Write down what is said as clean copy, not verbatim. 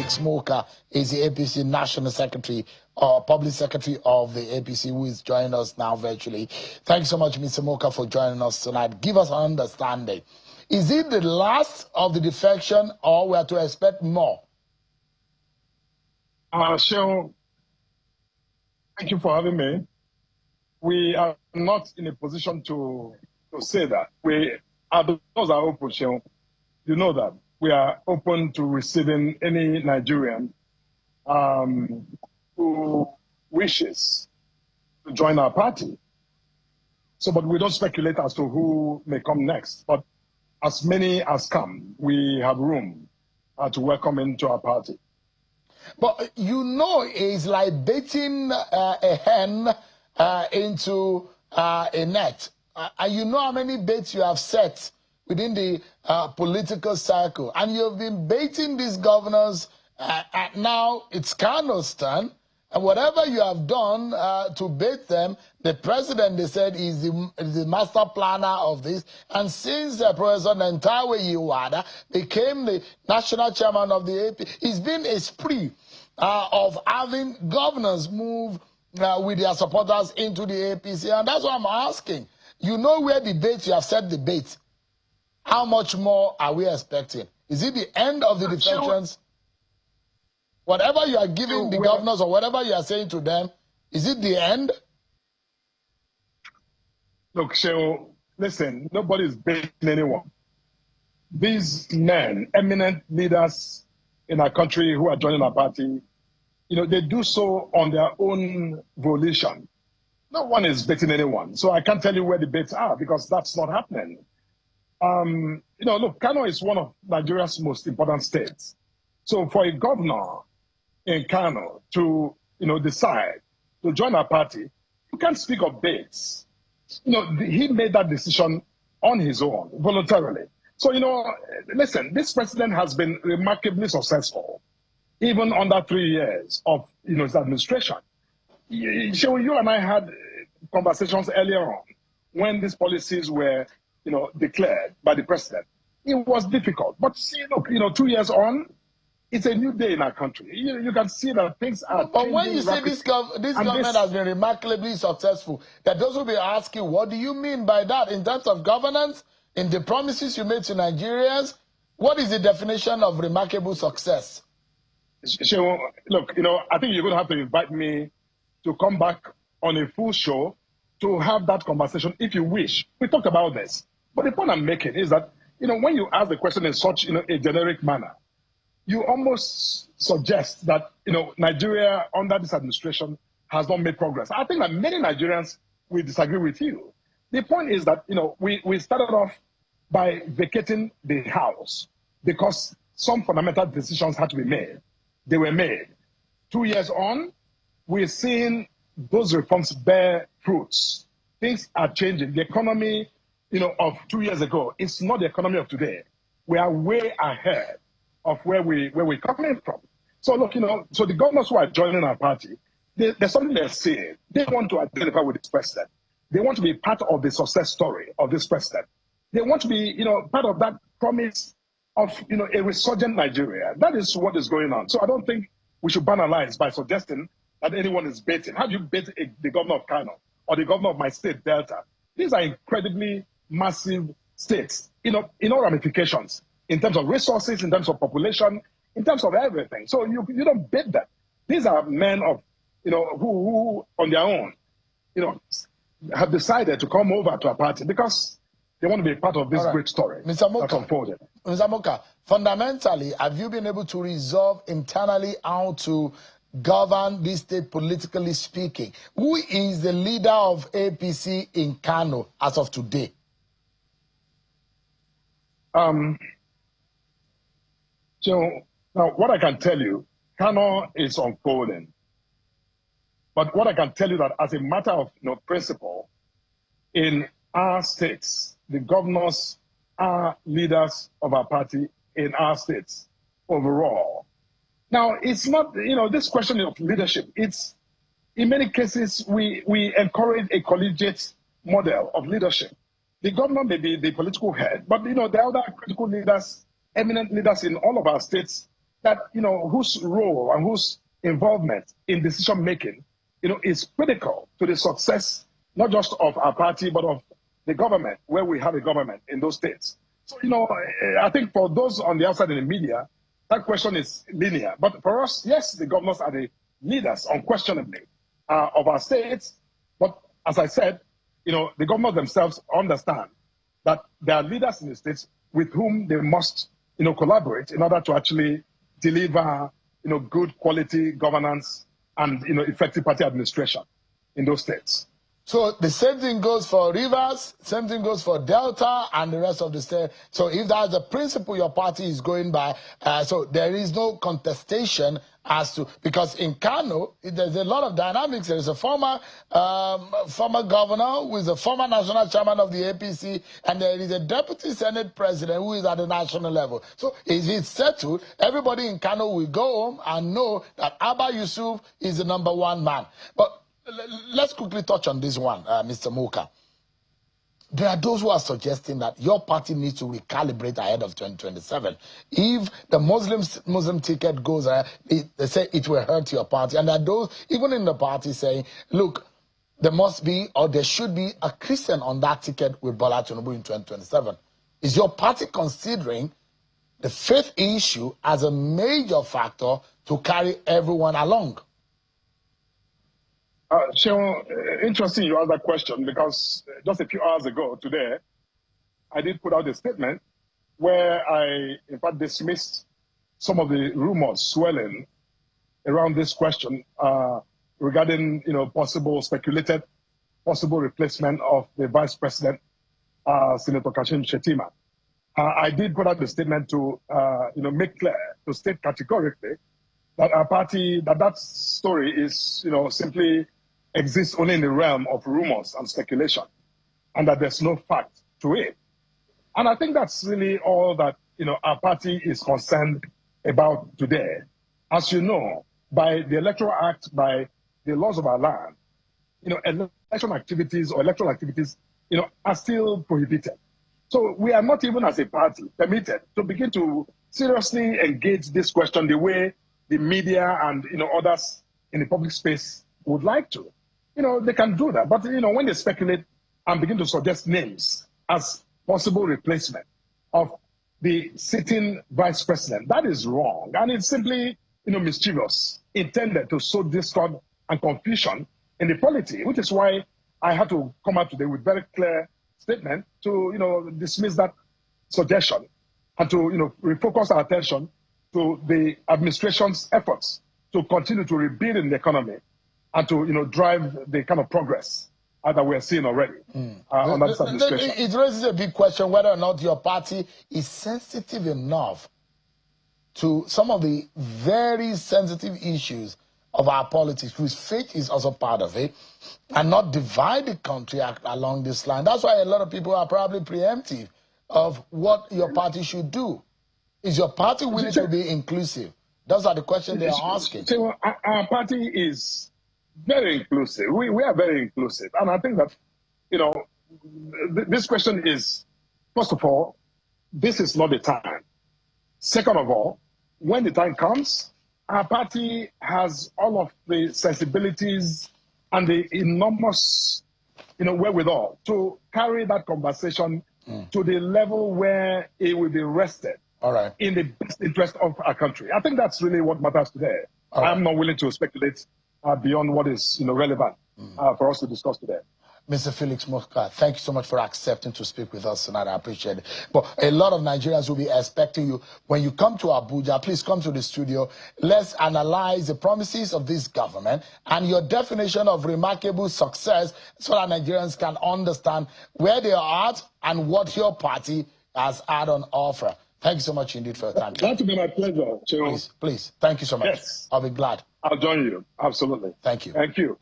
Felix Morka is the APC National Secretary or Public Secretary of the APC, who is joining us now virtually. Thanks so much, Mr. Morka, for joining us tonight. Give us an understanding. Is it the last of the defection, or we are to expect more? Sean, thank you for having me. We are not in a position to say that. Our doors are open, Sean. You know that. We are open to receiving any Nigerian who wishes to join our party. But we don't speculate as to who may come next. But as many as come, we have room to welcome into our party. But you know, it's like baiting a hen into a net. And you know how many baits you have set within the political circle. And you've been baiting these governors. Now it's Kano's turn. And whatever you have done to bait them, the president, they said, is the master planner of this. And since Professor Nentawe Yiwada became the national chairman of the AP, it's been a spree of having governors move with their supporters into the APC. And that's what I'm asking. You know where the bait, you have set the bait. How much more are we expecting? Is it the end of the defections? Whatever you are giving the governors or whatever you are saying to them, is it the end? Look, Shehu, listen, nobody's baiting anyone. These men, eminent leaders in our country who are joining our party, you know, they do so on their own volition. No one is baiting anyone. So I can't tell you where the baits are because that's not happening. You know, look, Kano is one of Nigeria's most important states. So for a governor in Kano to, you know, decide to join our party, you can't speak of baits. You know, he made that decision on his own, voluntarily. So, you know, listen, this president has been remarkably successful, even under 3 years of, you know, his administration. You and I had conversations earlier on when these policies were, you know, declared by the president. It was difficult. But see, look, you know, 2 years on, it's a new day in our country. You can see that things are changing. But when you say this government has been remarkably successful, that those will be asking, what do you mean by that in terms of governance, in the promises you made to Nigerians? What is the definition of remarkable success? Look, you know, I think you're going to have to invite me to come back on a full show to have that conversation if you wish. We talked about this. But the point I'm making is that, you know, when you ask the question in such, you know, a generic manner, you almost suggest that, you know, Nigeria under this administration has not made progress. I think that many Nigerians will disagree with you. The point is that, you know, we started off by vacating the house because some fundamental decisions had to be made. They were made. 2 years on, we're seeing those reforms bear fruits. Things are changing. The economy, you know, of 2 years ago, it's not the economy of today. We are way ahead of where we're coming from. So look, you know, so the governors who are joining our party, there's something they're saying. They want to identify with this president. They want to be part of the success story of this president. They want to be, you know, part of that promise of, you know, a resurgent Nigeria. That is what is going on. So I don't think we should banalize by suggesting that anyone is baiting. How do you bait the governor of Kano or the governor of my state, Delta? These are incredibly massive states, you know, in all ramifications, in terms of resources, in terms of population, in terms of everything. So you don't bait them. These are men of, you know, who on their own, you know, have decided to come over to our party because they want to be part of this great story that's unfolded. Mr. Morka, fundamentally, have you been able to resolve internally how to govern this state politically speaking? Who is the leader of APC in Kano as of today? So now what I can tell you, Kano is unfolding. But what I can tell you that as a matter of, you know, principle, in our states, the governors are leaders of our party in our states overall. Now, it's not, you know, this question of leadership, it's, in many cases, we encourage a collegiate model of leadership. The governor may be the political head, but, you know, there are other critical leaders, eminent leaders in all of our states that, whose role and whose involvement in decision making, is critical to the success, not just of our party, but of the government, where we have a government in those states. So, I think for those on the outside in the media, that question is linear. But for us, yes, the governors are the leaders, unquestionably, of our states. But as I said, the governors themselves understand that there are leaders in the states with whom they must, collaborate in order to actually deliver, good quality governance and, effective party administration in those states. So the same thing goes for Rivers, same thing goes for Delta and the rest of the state. So if that's the principle your party is going by, so there is no contestation as to, because in Kano, there's a lot of dynamics. There's a former governor who is a former national chairman of the APC, and there is a deputy Senate president who is at the national level. So if it's settled, everybody in Kano will go home and know that Abba Yusuf is the #1 man. But let's quickly touch on this one, Mr. Morka. There are those who are suggesting that your party needs to recalibrate ahead of 2027. If the Muslim ticket goes, they say it will hurt your party. And there are those, even in the party, saying, look, there must be, or there should be, a Christian on that ticket with Bola Tinubu in 2027. Is your party considering the faith issue as a major factor to carry everyone along? Sean, interesting you asked that question, because just a few hours ago today, I did put out a statement where I, in fact, dismissed some of the rumors swirling around this question regarding, speculated possible replacement of the Vice President, Senator Kashim Shettima. I did put out a statement to, make clear, to state categorically that our party, that story is, simply exists only in the realm of rumors and speculation, and that there's no fact to it. And I think that's really all that, our party is concerned about today. As you know, by the Electoral Act, by the laws of our land, election activities or electoral activities, are still prohibited. So we are not even as a party permitted to begin to seriously engage this question the way the media and, others in the public space would like to. They can do that. But, when they speculate and begin to suggest names as possible replacement of the sitting vice president, that is wrong. And it's simply, mischievous, intended to sow discord and confusion in the polity, which is why I had to come out today with very clear statement to, dismiss that suggestion and to, refocus our attention to the administration's efforts to continue to rebuild in the economy and to, drive the kind of progress that we're seeing already under this administration. It raises a big question whether or not your party is sensitive enough to some of the very sensitive issues of our politics, whose faith is also part of it, and not divide the country along this line. That's why a lot of people are probably preemptive of what your party should do. Is your party willing to be inclusive? Those are the questions they are asking. So our party is very inclusive. We are very inclusive. And I think that, this question is, first of all, this is not the time. Second of all, when the time comes, our party has all of the sensibilities and the enormous, wherewithal to carry that conversation to the level where it will be rested in the best interest of our country. I think that's really what matters today. I'm not willing to speculate beyond what is relevant for us to discuss today. Mr. Felix Morka, thank you so much for accepting to speak with us tonight. I appreciate it. But a lot of Nigerians will be expecting you. When you come to Abuja, please come to the studio. Let's analyze the promises of this government and your definition of remarkable success so that Nigerians can understand where they are at and what your party has had on offer. Thank you so much indeed for your time. That will be my pleasure. Please. Thank you so much. Yes. I'll be glad. I'll join you. Absolutely. Thank you. Thank you.